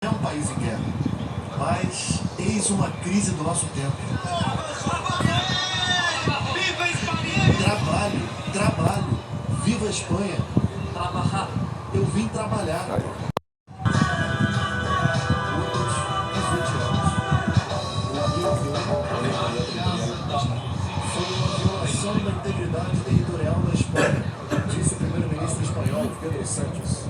é um país em guerra. Mas eis uma crise do nosso tempo. Trabalho. Viva a Espanha. Trabalhar. Eu vim trabalhar. Foi uma violação da integridade territorial da Espanha, disse o primeiro-ministro espanhol Pedro Sánchez.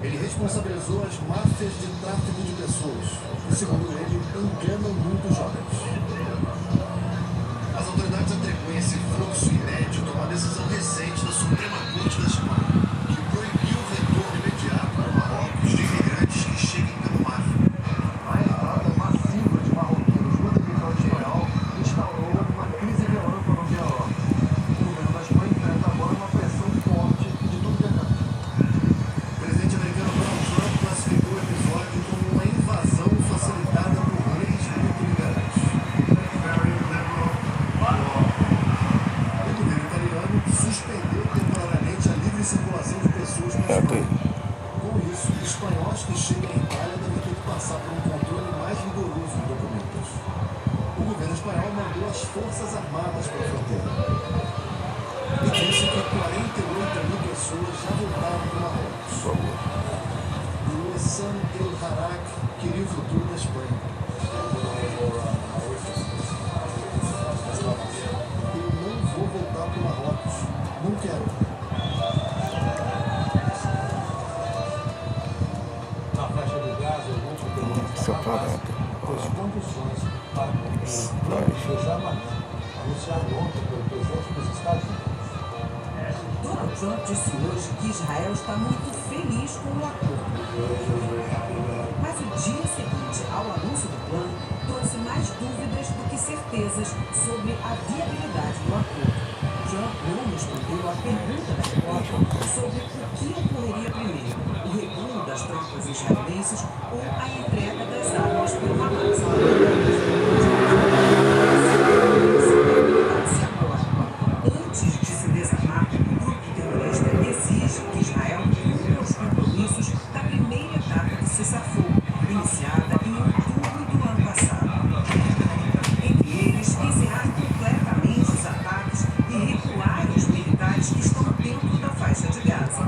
Ele responsabilizou as máfias de tráfico de pessoas, que, segundo ele, enganam muitos jovens. As autoridades atribuem esse fluxo inédito a uma decisão recente da Suprema Corte da Espanha, que proibiu o retorno imediato para Marrocos de imigrantes que cheguem pelo mar. A entrada massiva de marroquinos no território espanhol instaurou uma crise violenta no diálogo. O governo da Espanha enfrenta agora uma pressão forte de tudo que é canto. O presidente americano Donald Trump classificou o episódio como uma invasão facilitada por leis muito liberais. O governo italiano suspendeu temporariamente a livre circulação de pessoas na Espanha. Com isso, espanhóis que chegam à Itália devem ter que passar por um controle mais rigoroso de documentos. O governo espanhol mandou as Forças Armadas para a fronteira e disse que 48 mil pessoas já voltaram para o Marrocos. O Hassan El Harak queria o futuro da Espanha. Eu não vou voltar para o Marrocos. Não quero. Na faixa de Gaza, eu vou as condições para o fechamento anunciado ontem pelo presidente dos Estados Unidos. Donald Trump disse hoje que Israel está muito feliz com o acordo. Mas o dia seguinte ao anúncio do plano trouxe mais dúvidas do que certezas sobre a viabilidade do acordo. Trump não respondeu à pergunta da repórter sobre o que ocorreria primeiro, o recuo das tropas israelenses ou a entrega das armas pelo Hamas. Antes de se desarmar, o grupo terrorista exige que Israel cumpra os compromissos da primeira etapa do cessar-fogo, iniciada em outubro do ano passado. Entre eles, encerrar completamente os ataques e recuar os militares que estão dentro da faixa de Gaza.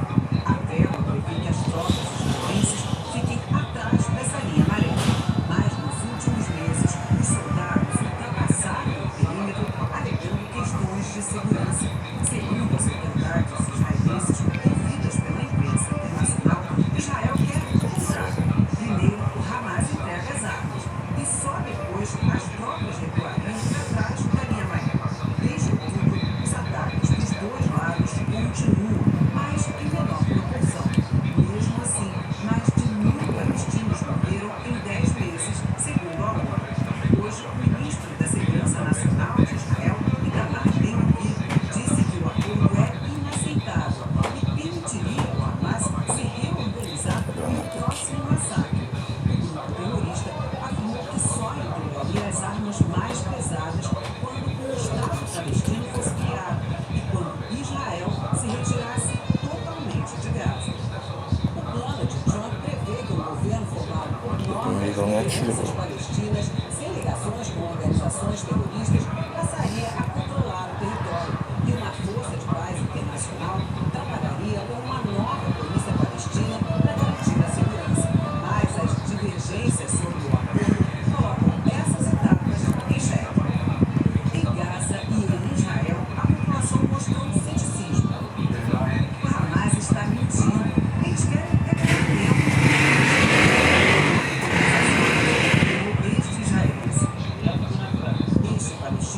A tela prevê que as tropas israelenses fiquem atrás dessa linha amarela. Mas nos últimos meses, os soldados ultrapassaram o perímetro alegando questões de segurança. Segundo as autoridades israelenses ouvidas pela imprensa internacional, Israel quer começar. Primeiro, o Hamas entrega as armas e só depois as tropas recuarão atrás da linha amarela. Desde outubro, os ataques dos dois lados continuam, mas em menor proporção. Mesmo assim, mais de 1.000 palestinos morreram em 10 meses, segundo a ONU. Hoje, o ministro da Segurança Nacional de Israel, Itamar Ben-Gvir, disse que o acordo é inaceitável e permitiria ao Hamas se reorganizar no próximo massacre. O grupo terrorista afirmou que só entregaria as armas mais pesadas quando o Estado palestino fosse criado e quando Israel se retirasse totalmente de Gaza. O plano de Trump prevê que o governo formado por 9 lideranças palestinas sem ligações com organizações terroristas passaria a controlar o território e uma força de paz internacional trabalharia com uma nova polícia palestina para garantir a segurança. Mas as divergências sobre o acordo colocam essas etapas em xeque. Em Gaza e em Israel, a população mostrou ceticismo. O Hamas está mentindo. Eles querem recuperar tempo. Este israelense. Este palestino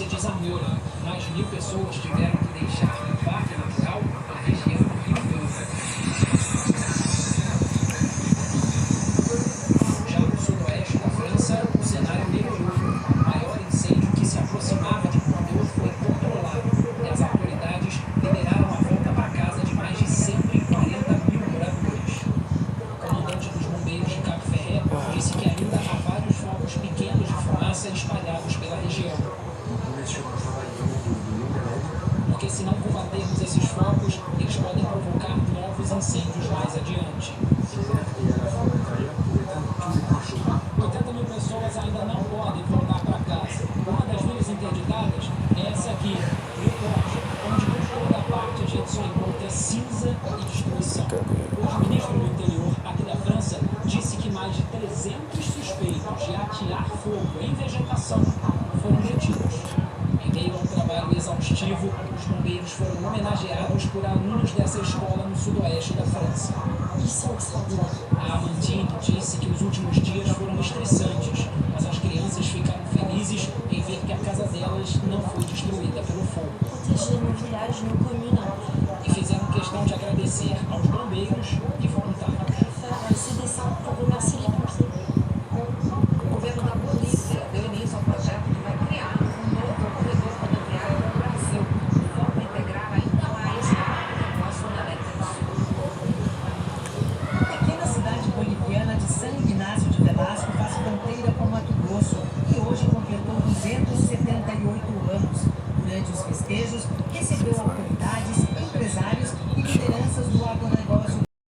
de Zamora. Mais de 1000 pessoas tiveram que deixar o parque natural na região do Rio Branco. Já no sudoeste da França, o cenário melhorou. O maior incêndio que se aproximava de Bordeaux foi controlado e as autoridades liberaram a volta para casa de mais de 140 mil moradores. O comandante dos bombeiros de Cabo Ferret disse que ainda há vários focos pequenos de fumaça espalhados pela região. Porque se não combatermos esses focos, eles podem provocar novos incêndios mais adiante. 80 mil pessoas ainda não podem voltar para casa. Uma das vias interditadas é essa aqui, Rio Branco, onde por toda parte a gente só encontra cinza e destruição. Hoje, o ministro do Interior aqui da França disse que mais de 300 suspeitos de atear fogo em vegetação foram detidos. Em meio a um trabalho exaustivo, os bombeiros foram homenageados por alunos dessa escola no sudoeste da França. A Amandine disse que os últimos dias foram estressantes, mas as crianças ficaram felizes em ver que a casa delas não foi destruída pelo fogo. E fizeram questão de agradecer aos bombeiros e voluntários. O governo da Bolívia deu início ao projeto que vai criar um novo corredor rodoviário no Brasil, de forma a integrar ainda mais a Costa da América do Sul. A pequena cidade boliviana de San Ignacio de Velasco faz fronteira com Mato Grosso e hoje completou 278 anos. Durante os festejos, recebeu autoridades